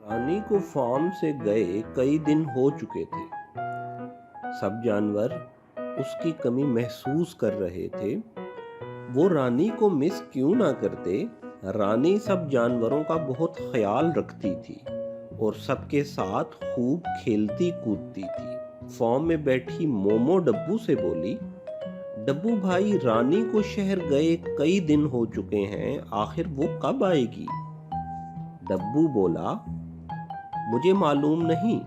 रानी को फार्म से गए कई दिन हो चुके थे। सब जानवर उसकी कमी महसूस कर रहे थे। वो रानी को मिस क्यों ना करते। रानी सब जानवरों का बहुत ख्याल रखती थी और सबके साथ खूब खेलती कूदती थी। फार्म में बैठी मोमो डब्बू से बोली, डब्बू भाई, रानी को शहर गए कई दिन हो चुके हैं, आखिर वो कब आएगी? डब्बू बोला, मुझे मालूम नहीं,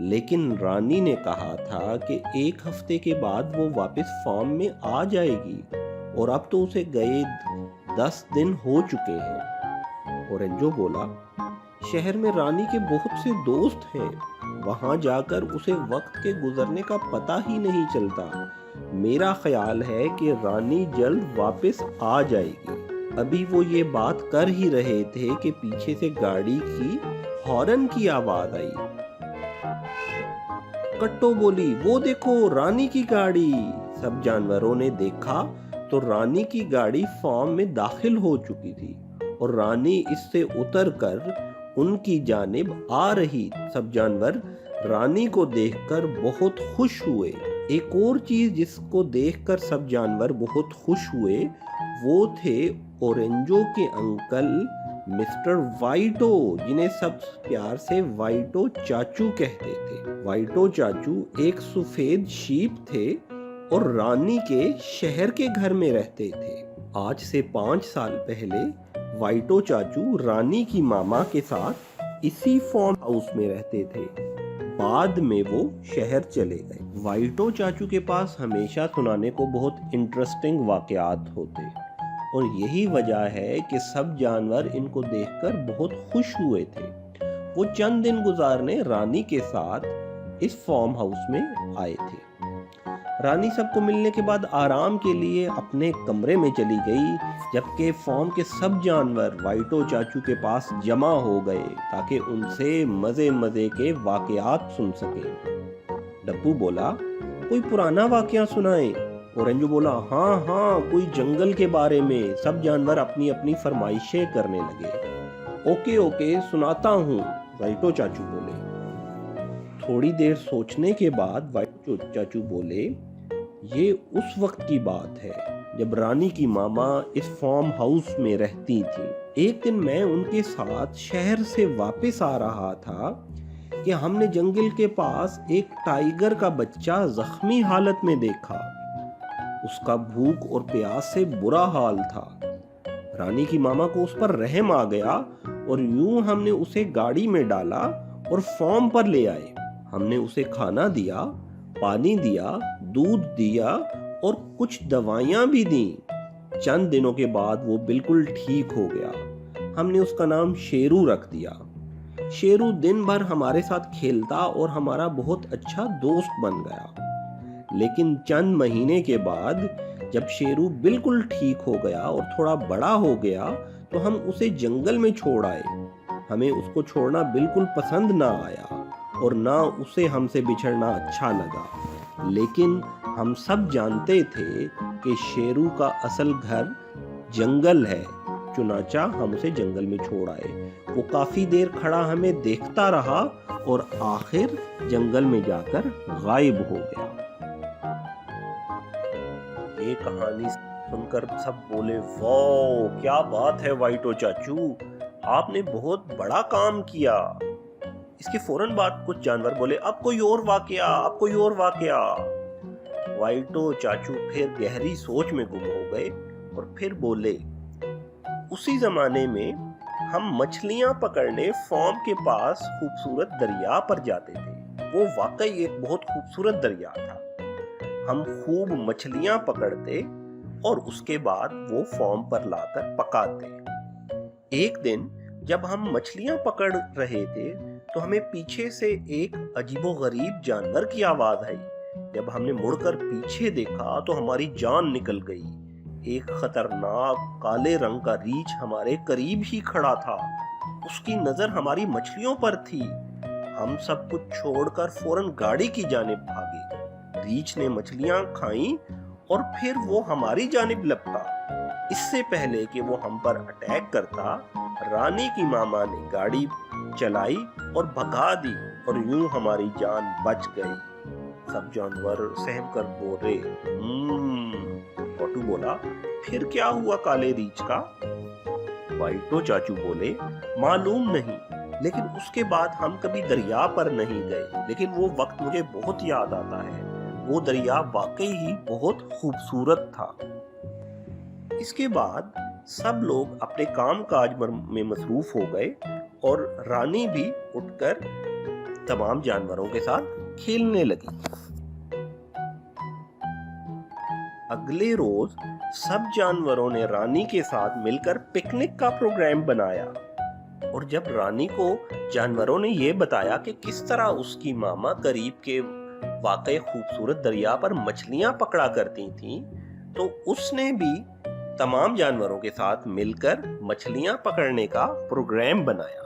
लेकिन रानी ने कहा था कि 1 हफ्ते के बाद वो वापस फार्म में आ जाएगी और अब तो उसे गए 10 दिन हो चुके हैं। ओरेंजो बोला, शहर में रानी के बहुत से दोस्त हैं, वहां जाकर उसे वक्त के गुजरने का पता ही नहीं चलता। मेरा ख्याल है कि रानी जल्द वापस आ जाएगी। अभी वो ये बात कर ही रहे थे कि पीछे से गाड़ी की हॉर्न की आवाज आई। कट्टो बोली, वो देखो रानी की गाड़ी। सब जानवरों ने देखा तो रानी की गाड़ी फार्म में दाखिल हो चुकी थी और रानी इससे उतरकर उनकी जानिब आ रही। सब जानवर रानी को देखकर बहुत खुश हुए। एक और चीज जिसको देखकर सब जानवर बहुत खुश हुए वो थे ओरेंजो के अंकल मिस्टर वाइटो, जिन्हें सब प्यार से वाइटो चाचू कहते थे। वाइटो चाचू एक सफेद शीप थे और रानी के शहर के घर में रहते थे। आज से 5 साल पहले वाइटो चाचू रानी की मामा के साथ इसी फार्म हाउस में रहते थे। बाद में वो शहर चले गए। वाइटो चाचू के पास हमेशा सुनाने को बहुत इंटरेस्टिंग वाकयात होते और यही वजह है कि सब जानवर इनको देखकर बहुत खुश हुए थे। वो चंद दिन गुजारने रानी के साथ इस फार्म हाउस में आए थे। रानी सबको मिलने के बाद आराम के लिए अपने कमरे में चली गई, जबकि फार्म के सब जानवर वाइटो चाचू के पास जमा हो गए ताकि उनसे मजे मजे के वाकयात सुन सके। डब्बू बोला, कोई पुराना वाकया सुनाए। ओरेंजो बोला, हाँ, कोई जंगल के बारे में। सब जानवर अपनी अपनी फरमाइशें करने लगे। ओके, सुनाता हूँ, वाइटो चाचू बोले। थोड़ी देर सोचने के बाद वाइटो चाचू बोले, ये उस वक्त की बात है जब रानी की मामा इस फार्म हाउस में रहती थी। एक दिन मैं उनके साथ शहर से वापस आ रहा था कि हमने जंगल के पास एक टाइगर का बच्चा जख्मी हालत में देखा। उसका भूख और प्यास से बुरा हाल था। रानी की मामा को उस पर रहम आ गया और यूं हमने उसे गाड़ी में डाला और फार्म पर ले आए। हमने उसे खाना दिया, पानी दिया, दूध दिया और कुछ दवाइयां भी दी। चंद दिनों के बाद वो बिल्कुल ठीक हो गया। हमने उसका नाम शेरू रख दिया। शेरू दिन भर हमारे साथ खेलता और हमारा बहुत अच्छा दोस्त बन गया। लेकिन चंद महीने के बाद जब शेरू बिल्कुल ठीक हो गया और थोड़ा बड़ा हो गया तो हम उसे जंगल में छोड़ आए। हमें उसको छोड़ना बिल्कुल पसंद ना आया और ना उसे हमसे बिछड़ना अच्छा लगा। लेकिन हम सब जानते थे कि शेरू का असल घर जंगल है, चुनाचा हम उसे जंगल में छोड़ आए। वो काफी देर खड़ा हमें देखता रहा और आखिर जंगल में जाकर गायब हो गया। ये कहानी सुनकर सब बोले, वाह क्या बात है वाइटो चाचू, आपने बहुत बड़ा काम किया। इसके फौरन बाद कुछ जानवर बोले, अब कोई और वाकया। वाइटो चाचू फिर गहरी सोच में गुम हो गए और फिर बोले, उसी जमाने में हम मछलियां पकड़ने फार्म के पास खूबसूरत दरिया पर जाते थे। वो वाकई एक बहुत खूबसूरत दरिया था। हम खूब मछलियां पकड़ते और उसके बाद वो फार्म पर लाकर पकाते। एक दिन जब हम मछलियां पकड़ रहे थे तो हमें पीछे से एक अजीबोगरीब जानवर की आवाज आई। जब हमने मुड़कर पीछे देखा तो हमारी जान निकल गई। एक खतरनाक काले रंग का रीछ हमारे करीब ही खड़ा था। उसकी नजर हमारी मछलियों पर थी। हम सब कुछ छोड़कर फौरन गाड़ी की जानिब भागे। रीछ ने मछलियां खाईं और फिर वो हमारी जानिब लपका। इससे पहले कि वो हम पर अटैक करता, रानी की मामा ने गाड़ी चलाई और भगा दी और यूं हमारी जान बच गई। सब जानवर सहम कर बोले। मोटू बोला, फिर क्या हुआ काले रीछ का? वाइटो चाचू बोले, मालूम नहीं, लेकिन उसके बाद हम कभी दरिया पर नहीं गए। लेकिन वो वक्त मुझे बहुत याद आता है। वो दरिया वाकई ही बहुत खूबसूरत था। इसके बाद सब लोग अपने काम काज में मसरूफ हो गए और रानी भी उठकर तमाम जानवरों के साथ खेलने लगी। अगले रोज सब जानवरों ने रानी के साथ मिलकर पिकनिक का प्रोग्राम बनाया और जब रानी को जानवरों ने यह बताया कि किस तरह उसकी मामा करीब के वाकई खूबसूरत दरिया पर मछलियां पकड़ा करती थीं, तो उसने भी तमाम जानवरों के साथ मिलकर मछलियां पकड़ने का प्रोग्राम बनाया।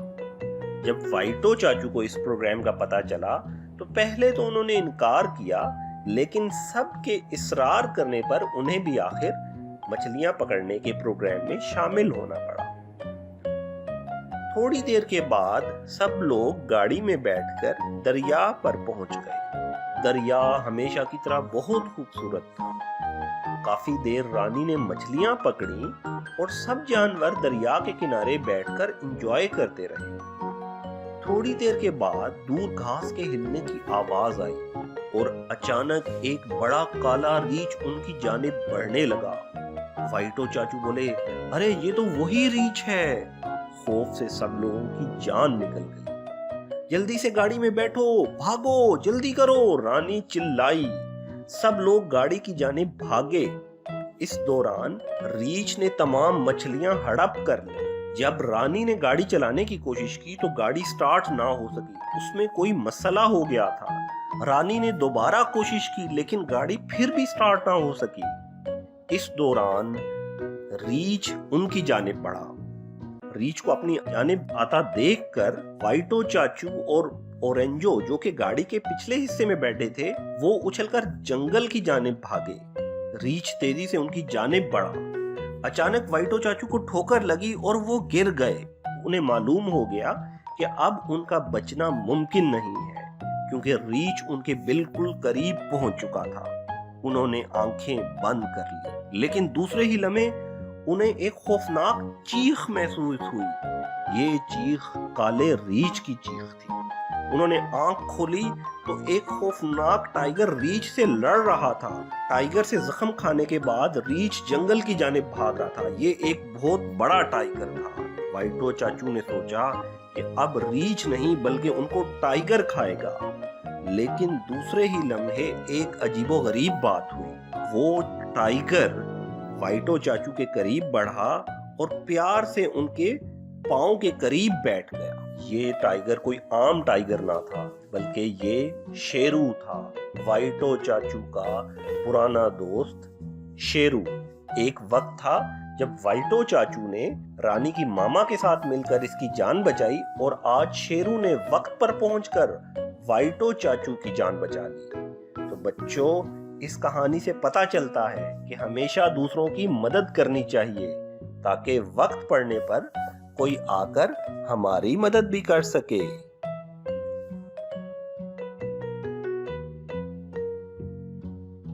जब वाइटो चाचू को इस प्रोग्राम का पता चला तो पहले तो उन्होंने इनकार किया, लेकिन सबके इसरार करने पर उन्हें भी आखिर मछलियां पकड़ने के प्रोग्राम में शामिल होना पड़ा। थोड़ी देर के बाद सब लोग गाड़ी में बैठकर दरिया पर पहुंच गए। दरिया हमेशा की तरह बहुत खूबसूरत था। काफी देर रानी ने मछलियां पकड़ी और सब जानवर दरिया के किनारे बैठकर एंजॉय करते रहे। थोड़ी देर के बाद दूर घास के हिलने की आवाज आई और अचानक एक बड़ा काला रीछ उनकी जानिब बढ़ने लगा। वाइटो चाचू बोले, अरे ये तो वही रीछ है। खौफ से सब लोगों की जान निकल गई। जल्दी से गाड़ी में बैठो, भागो, जल्दी करो, रानी चिल्लाई। सब लोग गाड़ी की जानिब भागे। इस दौरान रीछ ने तमाम मछलियां हड़प कर ली। जब रानी ने गाड़ी चलाने की कोशिश की तो गाड़ी स्टार्ट ना हो सकी, उसमें कोई मसला हो गया था। रानी ने दोबारा कोशिश की लेकिन गाड़ी फिर भी स्टार्ट ना हो सकी। इस दौरान रीछ उनकी जानिब बढ़ा। रीछ को अपनी जानिब आता देखकर वाइटो चाचू और ओरेंजो, जो कि गाड़ी के पिछले हिस्से में बैठे थे, वो उछलकर जंगल की जानिब भागे। रीछ तेजी से उनकी जानिब बढ़ा। अचानक वाइटो चाचू को ठोकर लगी और वो गिर गए। उन्हें मालूम हो गया कि अब उनका बचना मुमकिन नहीं है, क्योंकि रीछ उनके बिल्कुल करीब पहुंच चुका था। उन्होंने आंखें बंद कर ली, लेकिन दूसरे ही लम्हे उन्हें एक खौफनाक चीख महसूस हुई। ये चीख काले रीछ की चीख थी। उन्होंने आंख खोली तो एक खौफनाक टाइगर रीछ से लड़ रहा था। टाइगर से जख्म खाने के बाद रीछ जंगल की जानिब भाग रहा था। ये एक बहुत बड़ा टाइगर था। वाइटो चाचू ने सोचा कि अब रीछ नहीं बल्कि उनको टाइगर खाएगा, लेकिन दूसरे ही लम्हे एक अजीबोगरीब बात हुई। वो टाइगर वाइटो चाचू के करीब बढ़ा और प्यार से उनके पांव के करीब बैठ गया। ये टाइगर कोई आम टाइगर ना था, बल्कि ये शेरू था, वाइटो चाचू का पुराना दोस्त शेरू। एक वक्त था जब वाइटो चाचू ने रानी की मामा के साथ मिलकर इसकी जान बचाई और आज शेरू ने वक्त पर पहुंचकर वाइटो चाचू की जान बचा ली। तो बच्चों, इस कहानी से पता चलता है कि हमेशा दूसरों की मदद करनी चाहिए ताकि वक्त पड़ने पर कोई आकर हमारी मदद भी कर सके।